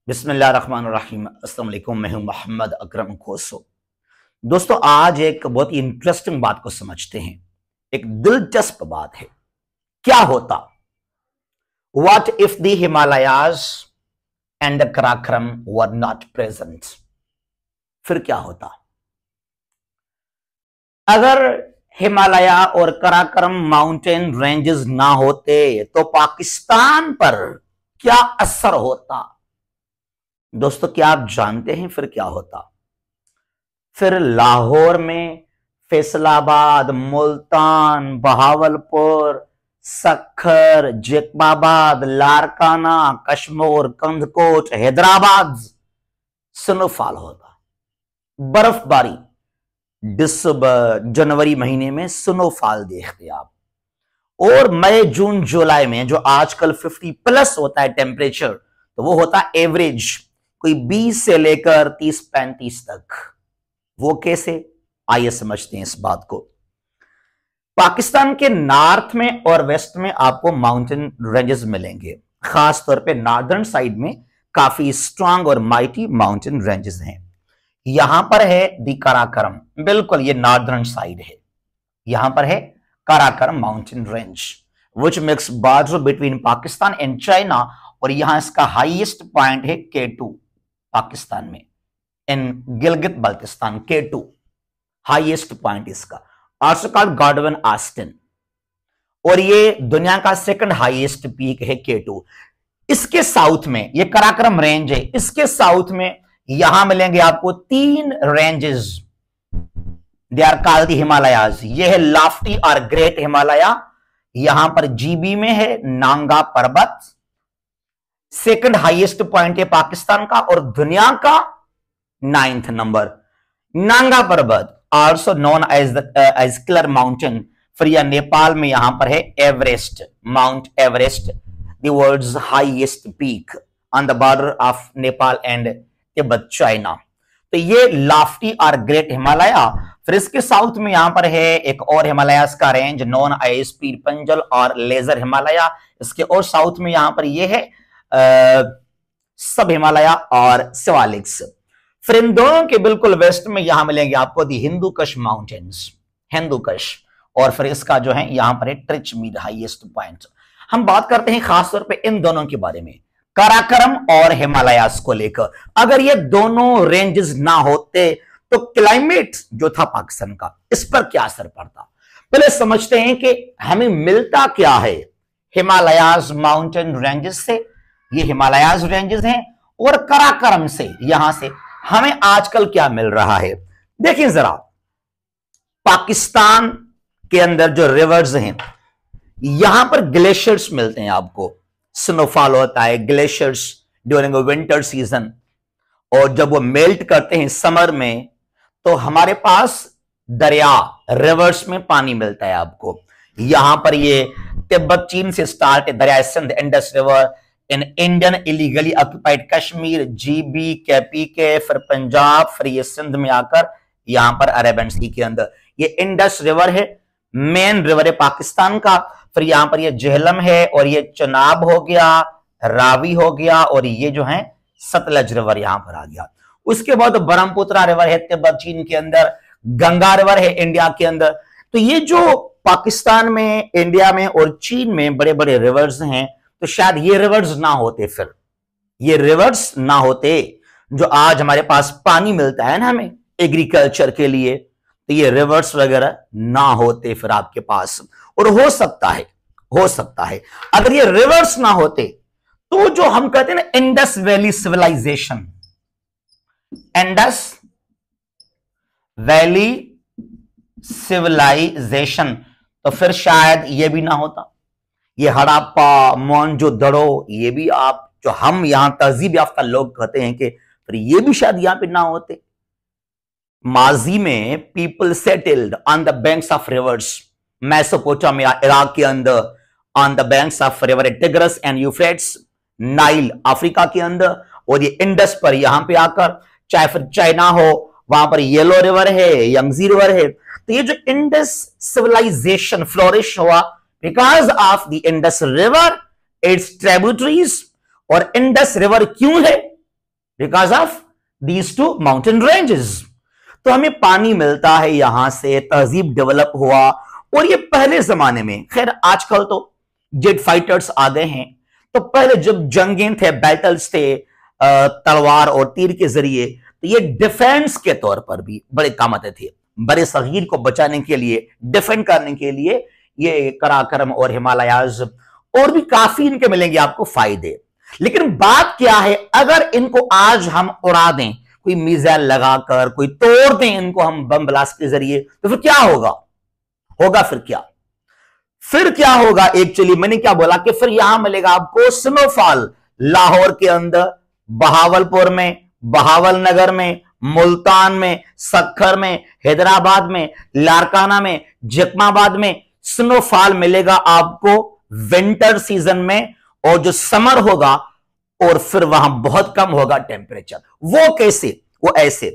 बिस्मिल्लाहिर्रहमानिर्रहीम। अस्सलाम वालेकुम। मैं हूं मोहम्मद अकरम खोसो। दोस्तों, आज एक बहुत ही इंटरेस्टिंग बात को समझते हैं। एक दिलचस्प बात है। क्या होता what if the Himalayas and the Karakoram were not present. फिर क्या होता अगर हिमालय और कराक्रम माउंटेन रेंजेस ना होते तो पाकिस्तान पर क्या असर होता। दोस्तों, क्या आप जानते हैं फिर क्या होता? फिर लाहौर में फैसलाबाद, मुल्तान, बहावलपुर, सक्खर, जेकबाबाद, लारकाना, कश्मीर, कंदकोट, हैदराबाद स्नोफॉल होता। बर्फबारी दिसंबर जनवरी महीने में स्नोफॉल देखते आप। और मई जून जुलाई में जो आजकल 50 प्लस होता है टेम्परेचर, तो वो होता है एवरेज कोई 20 से लेकर 30-35 तक। वो कैसे? आइए समझते हैं इस बात को। पाकिस्तान के नॉर्थ में और वेस्ट में आपको माउंटेन रेंजेस मिलेंगे। खास तौर पे नॉर्दर्न साइड में काफी स्ट्रांग और माइटी माउंटेन रेंजेस हैं। यहां पर है दी कराकरम, बिल्कुल ये नॉर्दर्न साइड है। यहां पर है Karakoram mountain range which makes border between Pakistan and China. और यहां इसका हाईएस्ट पॉइंट है K2 पाकिस्तान में, in Gilgit Baltistan. K2 highest point इसका, आल्सो कॉल्ड गॉडविन ऑस्टिन। और ये दुनिया का सेकंड हाईएस्ट पीक है K2। इसके साउथ में ये कराकरम रेंज है। इसके साउथ में यहां मिलेंगे आपको 3 ranges, they are called the Himalayas. ये है लॉफ्टी और ग्रेट हिमालय। यहां पर GB में है नांगा पर्वत, सेकंड हाईएस्ट पॉइंट है पाकिस्तान का और दुनिया का 9th नंबर। Nanga Parbat also known as killer mountain. फिर यह नेपाल में यहां पर है Everest, mount Everest, the world's highest peak on the border of Nepal and Tibet China. तो ये लॉफ्टी और ग्रेट हिमालय। फिर इसके साउथ में यहां पर है एक और हिमालयास का रेंज नोन एज पीर पंजल और लेजर हिमालय। इसके और साउथ में यहां पर ये है सब हिमालय और सिवालिक्स। फिर इन दोनों के बिल्कुल वेस्ट में यहां मिलेंगे आपको दी हिंदू कश माउंटेन्स, हिंदू कश। और फिर इसका जो है यहां पर है ट्रिचमीर हाईएस्ट पॉइंट। हम बात करते हैं खासतौर पे इन दोनों के बारे में, कराकरम और हिमालयास को लेकर। अगर ये दोनों रेंजेस ना होते तो क्लाइमेट जो था पाकिस्तान का, इस पर क्या असर पड़ता। पहले समझते हैं कि हमें मिलता क्या है हिमालयास माउंटेन रेंजेस से। ये हिमालयास रेंजेस हैं। और कराकरम से, यहां से हमें आजकल क्या मिल रहा है। देखिए जरा, पाकिस्तान के अंदर जो रिवर्स हैं, यहां पर ग्लेशियर्स मिलते हैं आपको। स्नोफॉल होता है, ग्लेशियर्स ड्यूरिंग विंटर सीजन। और जब वो मेल्ट करते हैं समर में, तो हमारे पास दरिया रिवर्स में पानी मिलता है आपको। यहां पर ये तिब्बत चीन से स्टार्ट है, दरिया Sindh, Indus river in Indian illegally occupied Kashmir, GB, KPK, फिर पंजाब, फिर ये सिंध में आकर यहां पर अरेबियन सी के अंदर ये इंडस रिवर है, मेन रिवर है पाकिस्तान का। फिर यहां पर ये झेलम है और ये चनाब हो गया, रावी हो गया, और ये जो है सतलज रिवर यहां पर आ गया। उसके बाद ब्रह्मपुत्र रिवर है तिब्बत चीन के अंदर, गंगा रिवर है इंडिया के अंदर। तो ये जो पाकिस्तान में, इंडिया में और चीन में बड़े बड़े रिवर्स हैं, तो शायद ये रिवर्स ना होते, फिर ये रिवर्स ना होते जो आज हमारे पास पानी मिलता है ना हमें एग्रीकल्चर के लिए, तो ये रिवर्स वगैरह ना होते फिर आपके पास। और हो सकता है अगर ये रिवर्स ना होते तो जो हम कहते हैं ना Indus valley civilisation, Indus valley civilisation, तो फिर शायद ये भी ना होता। ये हड़प्पा, मोहनजोदड़ो, ये भी आप जो हम यहां तहजीब याफ्ता लोग कहते हैं कि फिर ये भी शायद यहां पे ना होते। माजी में people settled on the banks of reverse, Mesopotamia Iraq के अंदर, on the banks of river tigris and Euphrates, Nile Africa के अंदर, और ये इंडस पर यहां पे आकर, चाहे फिर चाइना हो, वहां पर येलो रिवर है, यंगजी रिवर है। तो ये जो इंडस सिविलाइजेशन फ्लोरिश हुआ because of the Indus river, it's tributaries. और इंडस रिवर क्यों है? Because of these two mountain ranges. तो हमें पानी मिलता है यहां से, तहजीब डेवलप हुआ। और ये पहले जमाने में, खैर आजकल तो जेट फाइटर्स आ गए हैं, तो पहले जब जंगें थे, बैटल्स थे तलवार और तीर के जरिए, तो ये डिफेंस के तौर पर भी बड़े काम आते थे। बड़े सगीर को बचाने के लिए, डिफेंड करने के लिए ये कराकरम और हिमालयाज और भी काफी इनके मिलेंगे आपको फायदे। लेकिन बात क्या है, अगर इनको आज हम उड़ा दें, कोई मिसाइल लगाकर, कोई तोड़ दें इनको हम बम ब्लास्ट के जरिए, तो फिर क्या होगा? फिर क्या होगा? एक्चुअली मैंने क्या बोला कि फिर यहां मिलेगा आपको स्नोफॉल। लाहौर के अंदर, बहावलपुर में, बहावलनगर में, मुल्तान में, सक्खर में, हैदराबाद में, लारकाना में, जकमाबाद में स्नोफॉल मिलेगा आपको विंटर सीजन में। और जो समर होगा, और फिर वहां बहुत कम होगा टेम्परेचर। वो कैसे? वो ऐसे,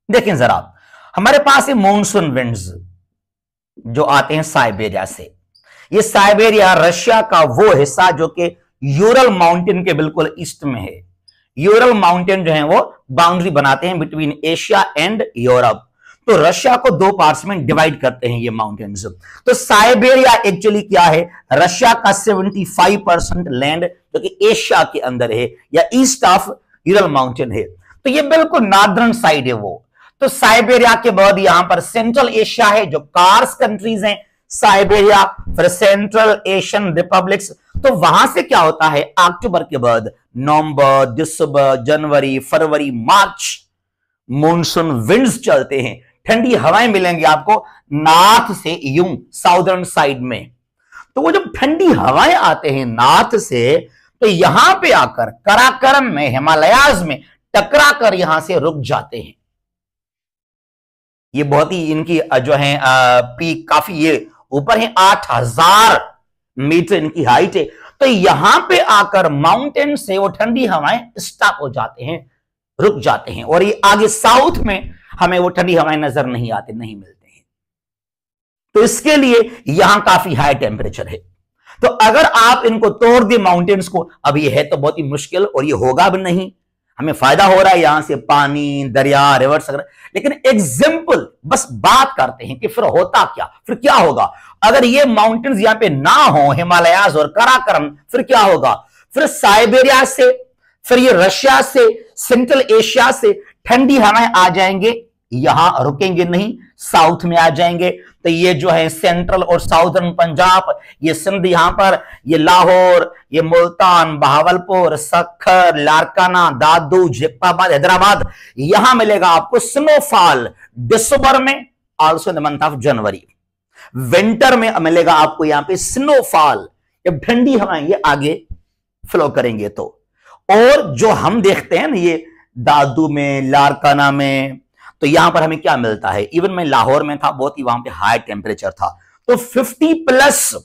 देखें जरा, हमारे पास ये मॉनसून विंड्स जो आते हैं साइबेरिया से। ये साइबेरिया रशिया का वो हिस्सा जो कि यूरल माउंटेन के बिल्कुल ईस्ट में है। यूरल माउंटेन जो है वो बाउंड्री बनाते हैं बिटवीन एशिया एंड यूरोप। तो रशिया को दो पार्ट्स में डिवाइड करते हैं ये माउंटेन्स। तो साइबेरिया एक्चुअली क्या है? रशिया का 75% लैंड जो कि एशिया के अंदर है या ईस्ट ऑफ यूरल माउंटेन है। तो ये बिल्कुल नॉर्दर्न साइड है वो। तो साइबेरिया के बाद यहां पर सेंट्रल एशिया है, जो कार्स कंट्रीज हैं, साइबेरिया, फिर सेंट्रल एशियन रिपब्लिक्स। तो वहां से क्या होता है, अक्टूबर के बाद नवंबर, दिसंबर, जनवरी, फरवरी, मार्च मॉनसून विंड्स चलते हैं, ठंडी हवाएं मिलेंगी आपको नॉर्थ से, यूं साउदर्न साइड में। तो वो जब ठंडी हवाएं आते हैं नॉर्थ से, तो यहां पे आकर कराकरम में, हिमालयाज में टकरा कर यहां से रुक जाते हैं। ये बहुत ही इनकी जो है पीक काफी ये ऊपर है, 8000 मीटर इनकी हाइट है। तो यहां पे आकर माउंटेन से वो ठंडी हवाएं स्टॉप हो जाते हैं, रुक जाते हैं। और ये आगे साउथ में हमें वो ठंडी हवाएं नजर नहीं आती, नहीं मिलते हैं। तो इसके लिए यहां काफी हाई टेम्परेचर है। तो अगर आप इनको तोड़ दे माउंटेन्स को, अब ये है तो बहुत ही मुश्किल और ये होगा भी नहीं। हमें फायदा हो रहा है यहां से, पानी, दरिया, रिवर्स वगैरह। लेकिन एग्जाम्पल बस बात करते हैं कि फिर होता क्या, फिर क्या होगा अगर ये माउंटेन्स यहां पे ना हो, हिमालयाज और कराकरम, फिर क्या होगा? फिर साइबेरिया से, फिर ये रशिया से, सेंट्रल एशिया से ठंडी हवाएं आ जाएंगे, यहां रुकेंगे नहीं, साउथ में आ जाएंगे। तो ये जो है सेंट्रल और साउदर्न पंजाब, ये सिंध, यहां पर ये लाहौर, ये मुल्तान, बहावलपुर, सक्खर, लारकाना, दादू, जैकबाबाद, हैदराबाद, यहां मिलेगा आपको स्नोफॉल दिसंबर में, also in the month of January. Winter में मिलेगा आपको यहां पे स्नोफॉल, जब ठंडी हवाएं ये आगे फ्लो करेंगे। तो और जो हम देखते हैं ना ये दादू में, लारकाना में, तो यहां पर हमें क्या मिलता है? इवन मैं लाहौर में था, बहुत ही वहां पे हाई टेम्परेचर था, तो 50+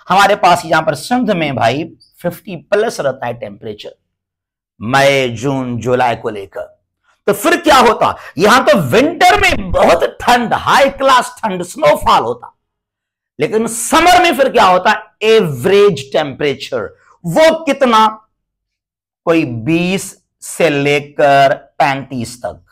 हमारे पास यहां पर सिंध में भाई 50+ रहता है टेम्परेचर, मई, जून, जुलाई को लेकर। तो फिर क्या होता? यहां तो विंटर में बहुत ठंड, हाई क्लास ठंड, स्नोफॉल होता। लेकिन समर में फिर क्या होता? एवरेज टेम्परेचर, वो कितना? कोई 20 से लेकर 35 तक,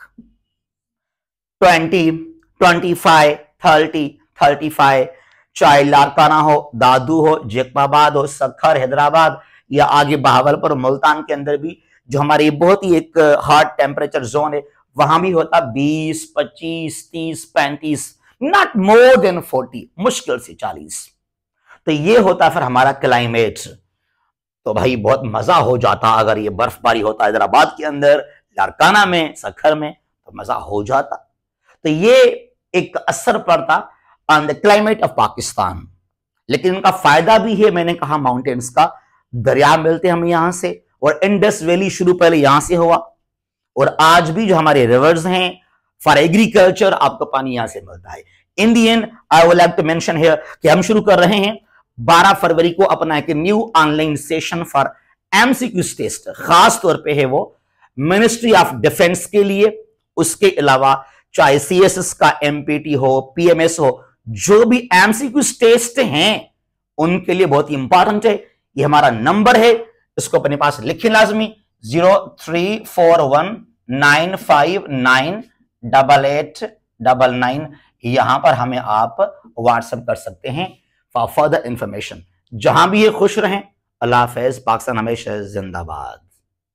20, 25, 30, 35, चाहे लारकाना हो, दादू हो, जैकबाबाद हो, सक्खर, हैदराबाद या आगे बहावलपुर, मुल्तान के अंदर भी जो हमारी बहुत ही एक हार्ड टेम्परेचर जोन है, वहां भी होता 20, 25, 30, 35, नॉट मोर देन 40, मुश्किल से 40। तो ये होता फिर हमारा क्लाइमेट। तो भाई बहुत मजा हो जाता अगर ये बर्फबारी होता हैदराबाद के अंदर, लारकाना में, सक्खर में, तो मजा हो जाता। तो ये एक असर पड़ता on the climate of Pakistan. लेकिन इनका फायदा भी है, मैंने कहा माउंटेन्स का, दरिया मिलते हमें यहां से, और इंडस वैली शुरू पहले यहां से हुआ, और आज भी जो हमारे रिवर्स हैं फॉर एग्रीकल्चर, आपको पानी यहां से मिलता है। Indian, I would like to mention here कि हम शुरू कर रहे हैं 12 फरवरी को अपना एक new online session for MCQ test, खास तौर पे है वो मिनिस्ट्री ऑफ डिफेंस के लिए। उसके अलावा चाहे सीएसएस का एमपीटी हो, पीएमएस हो, जो भी एमसीक्यू टेस्ट हैं उनके लिए बहुत ही इंपॉर्टेंट है। ये हमारा नंबर है, इसको अपने पास लिखें लाजमी, 0341959889, यहां पर हमें आप व्हाट्सएप कर सकते हैं फॉर फर्दर इंफॉर्मेशन। जहां भी ये खुश रहें। अल्लाह हाफिज। पाकिस्तान हमेशा जिंदाबाद।